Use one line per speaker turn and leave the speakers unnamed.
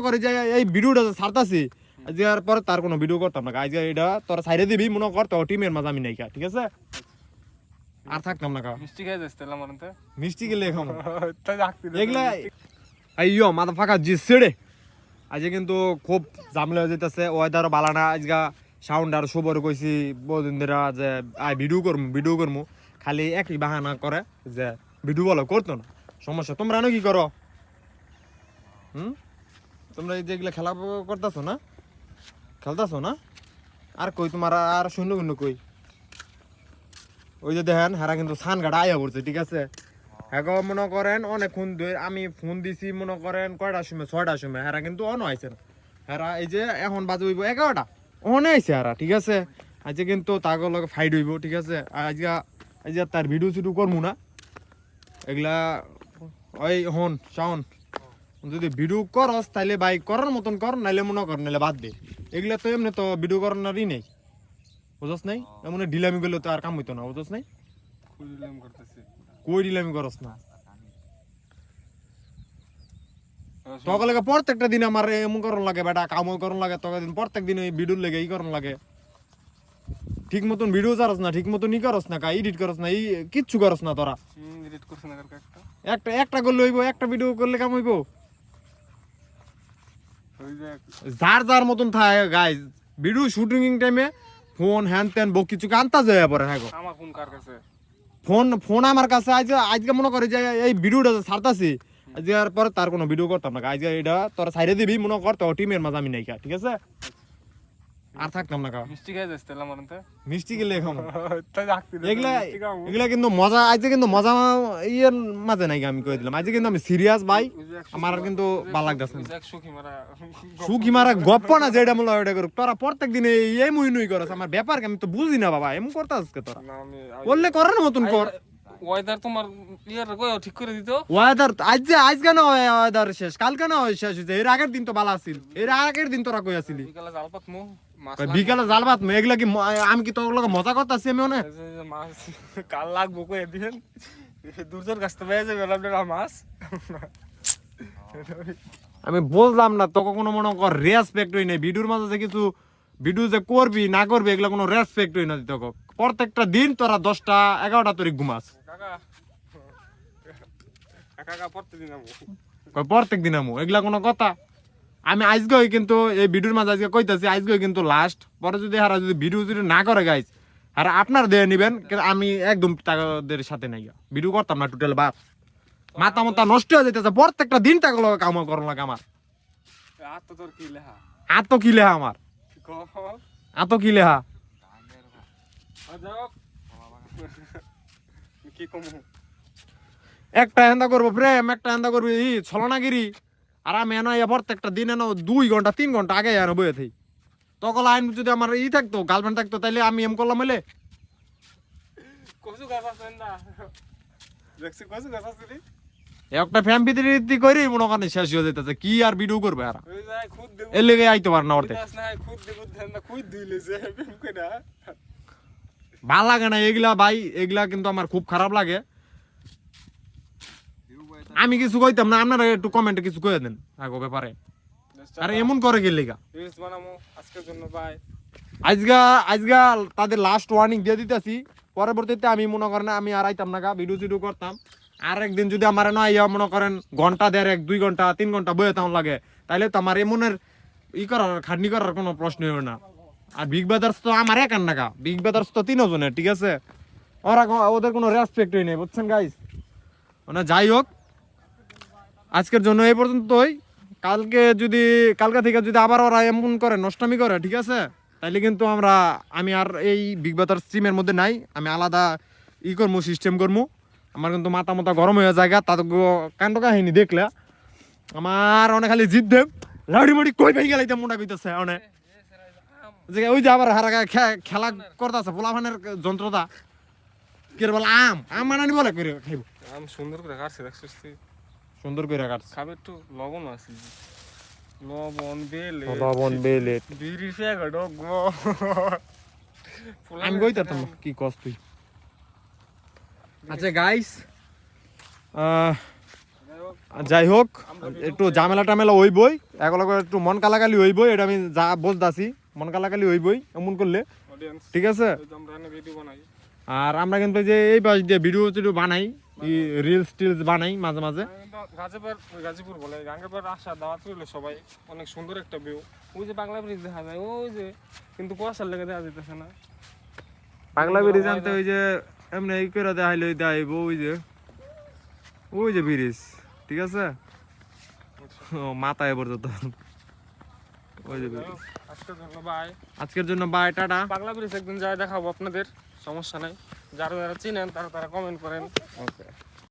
করে যে এই ভিডিওটা ছাড়তাছি আজকে আর পরে তার কোনো ভিডিও করতাম না আজকে এটা তোরা সাইডে দিবি মনে কর তো টিমের মাঝে আমি নাই কা ঠিক আছে আর থাকতাম না কা
মিষ্টি খাই যাস তেলা মারতে
মিষ্টি গেলে এখন
তাই রাখতি
এগুলা আইয়ো মাথা ফাঁকা জি ছেড়ে আজকে কিন্তু খুব ঝামেলা হয়ে যেতেছে ওয়েদার ভালো না আজকে সাউন্ড আর শুভর কইছি বহুদিন ধরে যে আই ভিডিও করমু খালি একই বাহানা করে যে ভিডিও বলো করতো না সমস্যা তোমরা না কি করো তোমরা এই যেগুলা খেলা করতেছো না খেলতেছো না আর কই তোমার আর শূন্য শূন্য কই ওই যে দেখেন হারা কিন্তু সান গাড়া আয়া পড়ছে ঠিক আছে হ্যাঁ মনে করেন অনেকক্ষণ ধরে আমি ফোন দিছি মনে করেন কয়টার সময় 6টার সময় হারা কিন্তু অন আইছে না হারা এই যে এখন বাজে হইব 11টা অনে আইছে হারা ঠিক আছে আজকে কিন্তু তাগর লগে ফাইট হইব ঠিক আছে আজকে তার ভিডিও শুরু করবো না এগুলা ওই হন শাওন যদি ভিডিও করস তাইলে ভাই করার মতন কর নাইলে মনে কর নাইলে বাদ দে এগুলা তো এমনি তো ভিডিও করারই নেই বুঝছ নাই এমন ঢিলামি করলে তো আর কাম হইতো না বুঝছ নাই কই ঢিলামি করস না তখন লাগে প্রত্যেকটা দিন আমার এমন করন লাগে বেটা কামও করন লাগে তখন দিন প্রত্যেক দিন ওই ভিডিওর লেগে ই করন লাগে ঠিক মতন ভিডিও চারস না ঠিক মতন ই করস না এডিট করস না এই কিচ্ছু করস না তোরা
এডিট করছ না
একটা করলে হইব একটা ভিডিও করলে কাম হইব যার মতন থাকে গাইজ ভিডিও শুটিং টাইমে ফোন হ্যান ত্যান বক কিছু আনতা যায় পরে হ্যাঁ
আমার ফোন কার কাছে
ফোন আমার কাছে আজকে মনে করে যে এই ভিডিওটা ছাড়তাছি আজকে আর পরে তার কোনো ভিডিও করতাম না আজকে এটা তোরা সাইডে দিবি মনে কর তো টিমের মাঝে আমি নাই কা ঠিক আছে আর থাকতাম না কা
মিষ্টি খাই যাস তেলা মারতে
মিষ্টি গেলে এখন
তাই রাখতি
এগুলা কিন্তু মজা আজকে কিন্তু মজা ইয়ের মাঝে নাই আমি কই দিলাম আজকে কিন্তু আমি সিরিয়াস ভাই আমার কিন্তু ভালো লাগতেছে সুখী মারা গপ্প না যেটা মূল ওটা করুক তোরা প্রত্যেক দিনে এই মুই নুই করস আমার ব্যাপার আমি তো বুঝি না বাবা এমন করতে আজকে তোরা করলে করার মতন কর
ওয়েদার তোমার ইয়ার কই ঠিক করে দিত
ওয়েদার আজ কেন ওয়েদার শেষ কাল কেন শেষ হইছে এর আগের দিন তো ভালো আছিল এর আগের দিন তোরা কই আছিলি
বিকালে জাল পাত মু
বিকালে জাল ভাত এগুলা কি আমি কি তোর লগে মজা করতেছি আমি অনেক
মাছ কাল লাগবো কই দিন দূরজোর কাছ থেকে বেজে বেলা মাছ
আমি বুঝলাম না তোকে কোনো মনে কর রেসপেক্ট হই নাই ভিডিওর মাঝে যে কিছু ভিডিও যে করবি না করবি এগুলা কোনো রেসপেক্ট হই না তোকে প্রত্যেকটা দিন তোরা 10টা 11টা তোর ঘুমাস
কাকা
প্রত্যেক দিন আমু এগুলা কোনো কথা আমি আজকে কিন্তু এই ভিডিওর মাঝে আজকে কইতাছি আজকে কিন্তু লাস্ট পরে যদি হারা যদি ভিডিও যদি না করে গাইজ আর আপনার দিয়ে নিবেন আমি একদম তাদের সাথে নাই ভিডিও করতাম না টোটাল বাদ মাথা মাথা নষ্ট হয়ে যেতেছে প্রত্যেকটা দিন তাকে কাম করন লাগে আমার আত কি লেহা আমার আত কি লেহা একটা হেন্দা করবো প্রেম একটা হেন্দা করবি ছলনাগিরি আর আমি এনে প্রত্যেকটা দিন এনে 2 ঘন্টা 3 ঘন্টা আগে এনে বইয়ে থাকি তখন আইন যদি আমার থাকতো গার্লফ্রেন্ড থাকতো তাইলে আমি এম করলাম এলে একটা ফ্যাম ভিতরে করি মনে করেন শেষ হয়ে যেতেছে কি আর ভিডিও করবে আর এর লেগে আইতে পার না ওরতে ভাল লাগে না এগুলা ভাই এগুলা কিন্তু আমার খুব খারাপ লাগে আমি কিছু কইতাম না আপনারা একটু কমেন্টে কিছু কয়ে দেন আগো ব্যাপারে আরে এমন করে গেলে আজকে তাদের লাস্ট ওয়ার্নিং দিয়ে দিতেছি পরবর্তীতে আমি মনে করেন আমি আর আইতাম না ভিডিও টিডিও করতাম আর একদিন যদি আমার নয় মনে করেন ঘন্টা 1.5 ঘন্টা 3 ঘন্টা বয়ে তেমন লাগে তাইলে তো আমার এমনের করার খাটনি করার কোনো প্রশ্ন হবে না আর বিগ ব্রাদার্স তো আমার একার নাকা বিগ ব্রাদার্স তো 3 জনের ঠিক আছে ওদের কোনো রেসপেক্টই নেই বুঝছেন গাইস মানে যাই হোক আজকের জন্য এই পর্যন্তই কালকে থেকে যদি আবার ওরা এমন করে নষ্টামি করে ঠিক আছে তাইলে কিন্তু আমি আর এই বিগ ব্রাদার্স টিমের মধ্যে নাই আমি আলাদা করবো সিস্টেম করবো আমার কিন্তু মাথা গরম হয়ে যায় তাদের কাণ্ড কাহিনী দেখলে আমার অনেক খালি জিত দেব লাউডি মুড়ি কই পাই গেলাইতে মোটা কইতেছে অনেক যে ওই যে আবার হারা খেলা করতেছে পোলাফানের যন্ত্রতা কে বলে আম মানানি বলে করে খাইব
আম সুন্দর করে কাটছে দেখছিস
সুন্দর করে কাটছে
খাবে একটু লবণ আছে
লবণ বেলে
বিড়ি সে গড় গো
আমি কইতাম কি কস তুই আচ্ছা গাইস যাই হোক একটু ঝামেলা টামেলা হইবই এগুলো একটু মন কালাকালি হইবই, এটা আমি যা বুঝতাছি, মন কালাকালি হইবই এমন করলে,
অডিয়েন্স
ঠিক আছে।
আমরা এনে ভিডিও বানাই,
আর আমরা কিন্তু যে এই পাশ দিয়ে ভিডিও টিডিও বানাই, রিলস টিলস বানাই মাঝে মাঝে।
গাজীপুর বলে গাঙ্গেপাড় আসা দাওয়াত করলে সবাই, অনেক সুন্দর একটা ভিউ। ওই যে বাংলা ব্রিজ দেখা যায় ওই যে, কিন্তু কুয়াশার লেগে দেখা যেতেছে না।
পাগলা ব্রিজ আনতে ওই যে এমনি এই করে দেখাইলে দেখাইব, ওই যে ব্রিজ, ঠিক আছে। ও মাথায় পর্যন্ত ওই যে ব্রিজ।
আজকের জন্য বাই,
আজকের জন্য বাই, টাটা।
পাগলা ব্রিজ একদিন যাই দেখাবো আপনাদের, সমস্যা নাই। যারা যারা চিনেন তারা কমেন্ট করেন।
ওকে।